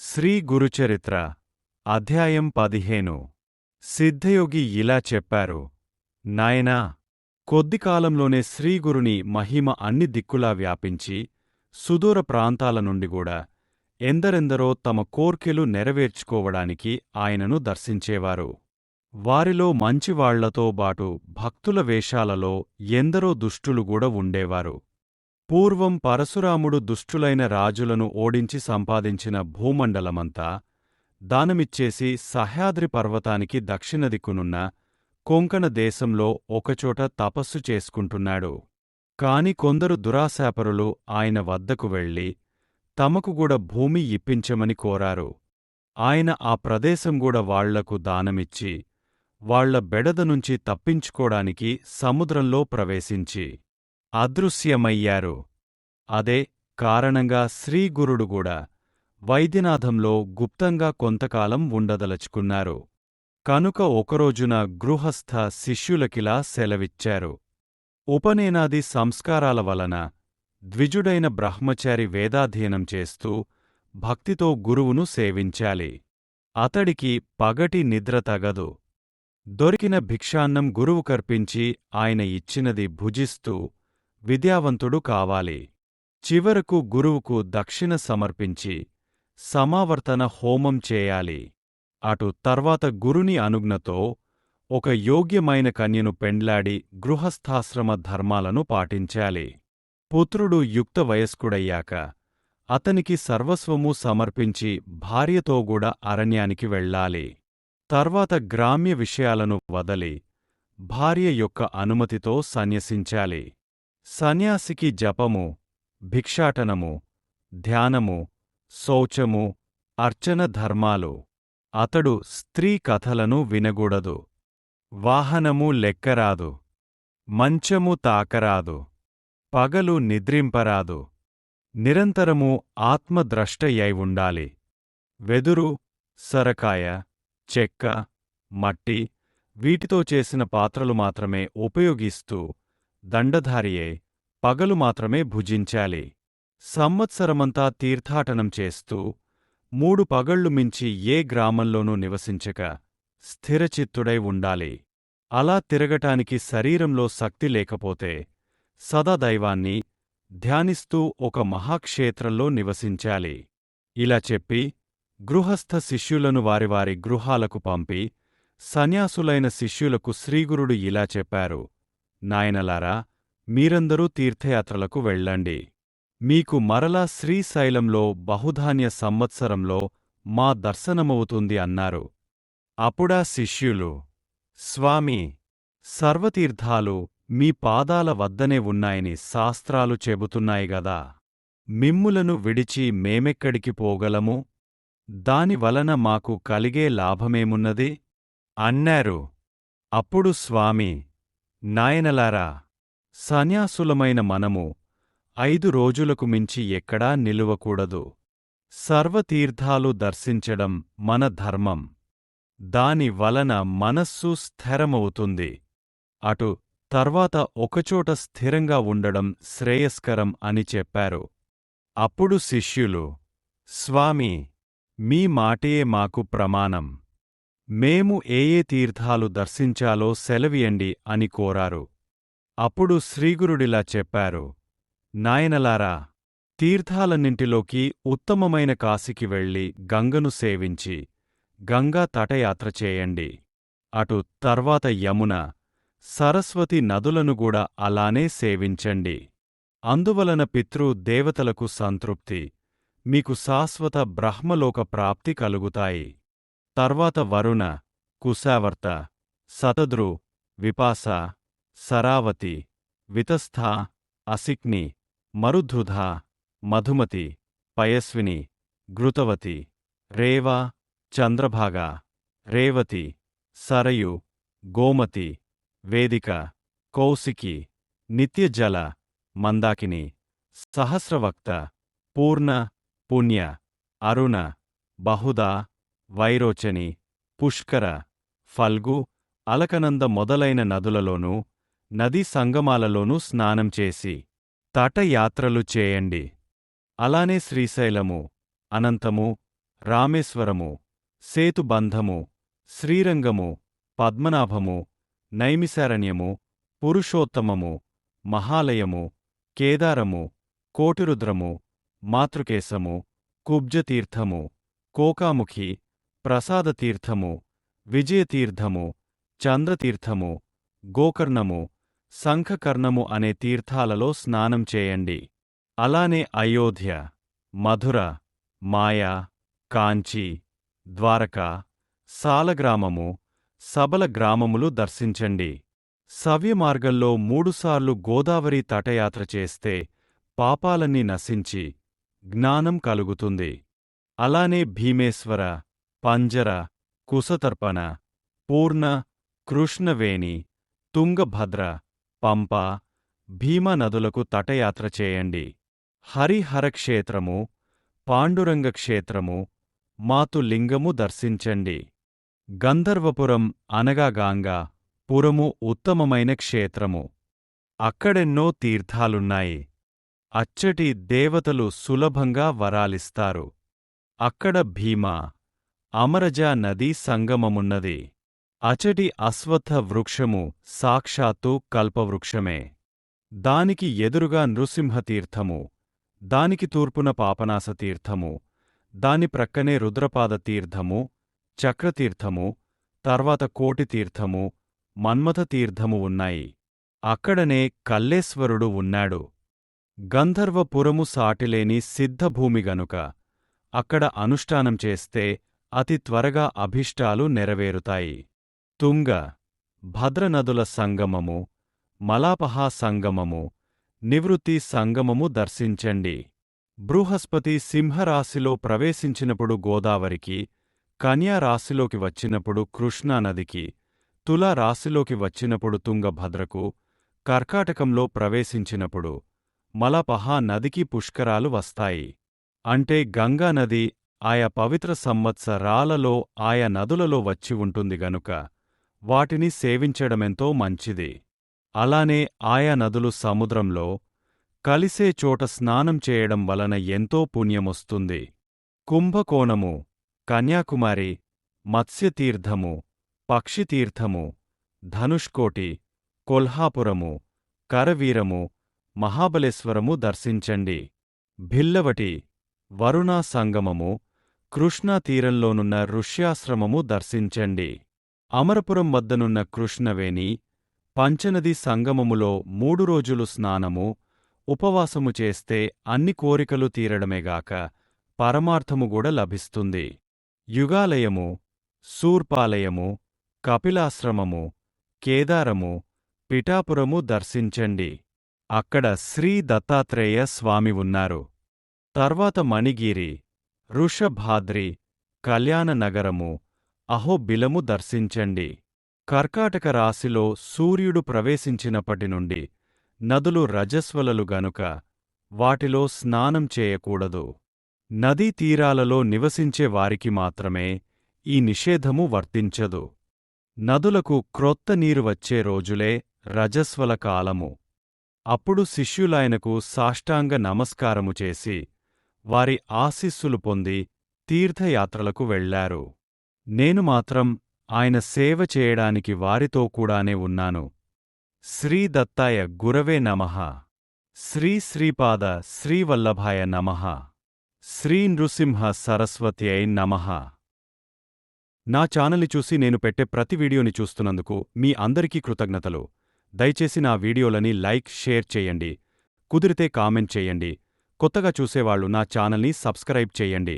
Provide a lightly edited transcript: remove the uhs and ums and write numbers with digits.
శ్రీ గురుచరిత్ర అధ్యాయం 15 సిద్ధయోగి ఇలా చెప్పారు. నాయనా, కొద్దికాలంలోనే శ్రీగురుని మహిమ అన్ని దిక్కులా వ్యాపించి సుదూర ప్రాంతాల నుండిగూడా ఎందరెందరో తమ కోర్కెలు నెరవేర్చుకోవడానికి ఆయనను దర్శించేవారు. వారిలో మంచివాళ్లతో బాటు భక్తుల వేషాలలో ఎందరో దుష్టులుగూడా ఉండేవారు. పూర్వం పరశురాముడు దుష్టులైన రాజులను ఓడించి సంపాదించిన భూమండలమంతా దానమిచ్చేసి సహ్యాద్రి పర్వతానికి దక్షిణ దిక్కునున్న కొంకణ దేశంలో ఒకచోట తపస్సు చేసుకుంటున్నాడు. కాని కొందరు దురాశాపరులు ఆయన వద్దకు వెళ్ళి తమకుగూడా భూమి ఇప్పించమని కోరారు. ఆయన ఆ ప్రదేశంగూడా వాళ్లకు దానమిచ్చి వాళ్ల బెడదనుంచి తప్పించుకోడానికి సముద్రంలో ప్రవేశించి అదృశ్యమయ్యారు. అదే కారణంగా శ్రీగురుడుగూడా వైద్యనాథంలో గుప్తంగా కొంతకాలం ఉండదలచుకున్నారు. కనుక ఒకరోజున గృహస్థ శిష్యులకిలా సెలవిచ్చారు. ఉపనయనాది సంస్కారాల వలన ద్విజుడైన బ్రహ్మచారి వేదాధ్యయనం చేస్తూ భక్తితో గురువును సేవించాలి. అతడికి పగటి నిద్ర తగదు. దొరికిన భిక్షాన్నం గురువుకర్పించి ఆయన ఇచ్చినది భుజిస్తూ విద్యావంతుడు కావాలి. చివరకు గురువుకు దక్షిణ సమర్పించి సమావర్తన హోమం చేయాలి. అటు తర్వాత గురుని అనుజ్ఞతో ఒక యోగ్యమైన కన్యను పెండ్లాడి గృహస్థాశ్రమ ధర్మాలను పాటించాలి. పుత్రుడు యుక్త వయస్కుడయ్యాక అతనికి సర్వస్వమూ సమర్పించి భార్యతోగూడా అరణ్యానికి వెళ్ళాలి. తర్వాత గ్రామ్య విషయాలను వదలి భార్య యొక్క అనుమతితో సన్యసించాలి. సన్యాసికి జపము, భిక్షాటనము, ధ్యానము, శౌచము, అర్చన ధర్మాలు. అతడు స్త్రీ కథలను వినగూడదు. వాహనము లెక్కరాదు. మంచము తాకరాదు. పగలు నిద్రింపరాదు. నిరంతరము ఆత్మద్రష్టయై ఉండాలి. వెదురు, సరకాయ, చెక్క, మట్టి వీటితో చేసిన పాత్రలు మాత్రమే ఉపయోగిస్తూ దండధారియై పగలు మాత్రమే భుజించాలి. సంవత్సరమంతా తీర్థాటనం చేస్తూ 3 పగళ్లు మించి ఏ గ్రామంలోనూ నివసించక స్థిరచిత్తుడై ఉండాలి. అలా తిరగటానికి శరీరంలో శక్తి లేకపోతే సదా దైవాన్ని ధ్యానిస్తూ ఒక మహాక్షేత్రంలో నివసించాలి. ఇలా చెప్పి గృహస్థ శిష్యులను వారి గృహాలకు పంపి సన్యాసులైన శిష్యులకు శ్రీగురుడు ఇలా చెప్పారు. నాయనలారా, మీరందరూ తీర్థయాత్రలకు వెళ్ళండి. మీకు మరలా శ్రీశైలంలో బహుధాన్య సంవత్సరంలో మా దర్శనమవుతుంది అన్నారు. అప్పుడా శిష్యులు, స్వామీ, సర్వతీర్థాలు మీ పాదాల వద్దనే ఉన్నాయని శాస్త్రాలు చెబుతున్నాయిగదా. మిమ్ములను విడిచి మేమెక్కడికి పోగలము? దానివలన మాకు కలిగే లాభమేమున్నది? అన్నారు. అప్పుడు స్వామి, నాయనలారా, సన్యాసులమైన మనము 5 రోజులకు మించి ఎక్కడా నిలువకూడదు. సర్వతీర్థాలు దర్శించడం మన ధర్మం. దాని వలన మనస్సు స్థిరమవుతుంది. అటు తర్వాత ఒకచోట స్థిరంగా ఉండడం శ్రేయస్కరం అని చెప్పారు. అప్పుడు శిష్యులు, స్వామీ, మీ మాటయే మాకు ప్రమాణం. మేము ఏ తీర్థాలు దర్శించాలో సెలవియండి అని కోరారు. అప్పుడు శ్రీగురుడిలా చెప్పారు. నాయనలారా, తీర్థాలన్నింటిలోకి ఉత్తమమైన కాశీకి వెళ్ళి గంగను సేవించి గంగా తటయాత్ర చేయండి. అటు తర్వాత యమున, సరస్వతి నదులనుగూడా అలానే సేవించండి. అందువలన దేవతలకు సంతృప్తి, మీకు శాశ్వత బ్రహ్మలోక ప్రాప్తి కలుగుతాయి. తర్వాత వరుణ, కుశావర్త, శతద్రు, విపాస, సరావతి, వితస్థ, అసిక్ని, మరుద్ధృధ, మధుమతి, పయస్విని, ఘృతవతి, రేవ, చంద్రభాగ, రేవతి, సరయు, గోమతి, వేదిక, కౌశికి, నిత్యజల, మందాకిని, సహస్రవక్త, పూర్ణ, పుణ్య, అరుణ, బహుదా, వైరోచని, పుష్కర, ఫల్గు, అలకనంద మొదలైన నదులలోనూ నదీ సంగమాలలోనూ స్నానం చేసి తటయాత్రలు చేయండి. అలానే శ్రీశైలము, అనంతము, రామేశ్వరము, సేతుబంధము, శ్రీరంగము, పద్మనాభము, నైమిశారణ్యము, పురుషోత్తమము, మహాలయము, కేదారము, కోటిరుద్రము, మాతృకేశము, కుబ్జతీర్థము, కోకాముఖి, ప్రసాదతీర్థము, విజయతీర్థము, చంద్రతీర్థము, గోకర్ణము, శంఖకర్ణము అనే తీర్థాలలో స్నానం చేయండి. అలానే అయోధ్య, మధుర, మాయా, కాంచీ, ద్వారకా, సాలగ్రామము, సబల గ్రామములు దర్శించండి. సవ్యమార్గంలో 3 సార్లు గోదావరి తటయాత్ర చేస్తే పాపాలన్నీ నశించి జ్ఞానం కలుగుతుంది. అలానే భీమేశ్వర, పంజర, కుశతర్పణ, పూర్ణ, కృష్ణవేణి, తుంగభద్ర, పంప, భీమా నదులకు తటయాత్ర చేయండి. హరిహర క్షేత్రము, పాండురంగ క్షేత్రము, మాతులింగము దర్శించండి. గంధర్వపురం అనగా గాంగా పురము ఉత్తమమైన క్షేత్రము. అక్కడెన్నో తీర్థాలున్నాయి. అచ్చటి దేవతలు సులభంగా వరాలిస్తారు. అక్కడ భీమా, అమరజా నదీ సంగమమున్నది. అచటి అశ్వత్థ వృక్షము సాక్షాత్తు కల్పవృక్షమే. దానికి ఎదురుగా నృసింహతీర్థము, దానికి తూర్పున పాపనాసతీర్థము, దాని ప్రక్కనే రుద్రపాదతీర్థము, చక్రతీర్థము, తర్వాత కోటితీర్థము, మన్మథతీర్థము ఉన్నాయి. అక్కడనే కల్లేశ్వరుడు ఉన్నాడు. గంధర్వపురము సాటిలేని సిద్ధభూమి గనుక అక్కడ అనుష్ఠానం చేస్తే అతి త్వరగా అభిష్టాలు నెరవేరుతాయి. తుంగ, భద్రనదుల సంగమము, మలాపహా సంగమము, నివృత్తి సంగమము దర్శించండి. బృహస్పతి సింహరాశిలో ప్రవేశించినప్పుడు గోదావరికి, కన్యారాశిలోకి వచ్చినప్పుడు కృష్ణానదికి, తులారాశిలోకి వచ్చినప్పుడు తుంగభద్రకు, కర్కాటకంలో ప్రవేశించినప్పుడు మలపహా నదికి పుష్కరాలు వస్తాయి. అంటే గంగానది ఆయా పవిత్ర సంవత్సరాలలో ఆయా నదులలో వచ్చి ఉంటుంది గనుక వాటిని సేవించడమెంతో మంచిది. అలానే ఆయా నదులు సముద్రంలో కలిసే చోట స్నానం చేయడం వలన ఎంతో పుణ్యమొస్తుంది. కుంభకోణము, కన్యాకుమారి, మత్స్యతీర్థము, పక్షితీర్థము, ధనుష్కోటి, కొల్హాపురము, కరవీరము, మహాబలేశ్వరము దర్శించండి. భిల్లవటి, వరుణా సంగమము, కృష్ణా తీరంలోనున్న ఋష్యాశ్రమము దర్శించండి. అమరపురం వద్దనున్న కృష్ణవేణి, పంచనది సంగమములో 3 రోజులు స్నానము, ఉపవాసము చేస్తే అన్ని కోరికలు తీరడమేగాక పరమార్థముగూడా లభిస్తుంది. యుగాలయము, శూర్పాలయము, కపిలాశ్రమము, కేదారము, పిఠాపురము దర్శించండి. అక్కడ శ్రీ దత్తాత్రేయ స్వామి ఉన్నారు. తర్వాత మణిగిరి, వృషభాద్రి, కళ్యాణనగరము, అహోబిలము దర్శించండి. కర్కాటక రాశిలో సూర్యుడు ప్రవేశించినప్పటి నుండి నదులు రజస్వలలు గనుక వాటిలో స్నానం చేయకూడదు. నదీ తీరాలలో నివసించే వారికి మాత్రమే ఈ నిషేధము వర్తించదు. నదులకు క్రొత్త నీరు వచ్చే రోజులే రజస్వల కాలము. అప్పుడు శిష్యులాయనకు సాష్టాంగ నమస్కారము చేసి వారి ఆశీస్సులు పొంది తీర్థయాత్రలకు వెళ్లారు. నేను మాత్రం ఆయన సేవ చేయడానికి వారితో కూడానే ఉన్నాను. శ్రీ దత్తాయ గురవే నమః. శ్రీ శ్రీపాద శ్రీవల్లభాయ నమః. శ్రీ నృసింహ సరస్వత్యై నమః. నా ఛానల్ని చూసి నేను పెట్టే ప్రతి వీడియోని చూస్తున్నందుకు మీ అందరికీ కృతజ్ఞతలు. దయచేసి నా వీడియోలని లైక్, షేర్ చేయండి. కుదిరితే కామెంట్ చేయండి. కొత్తగా చూసేవాళ్లు నా ఛానల్ని సబ్స్క్రైబ్ చేయండి.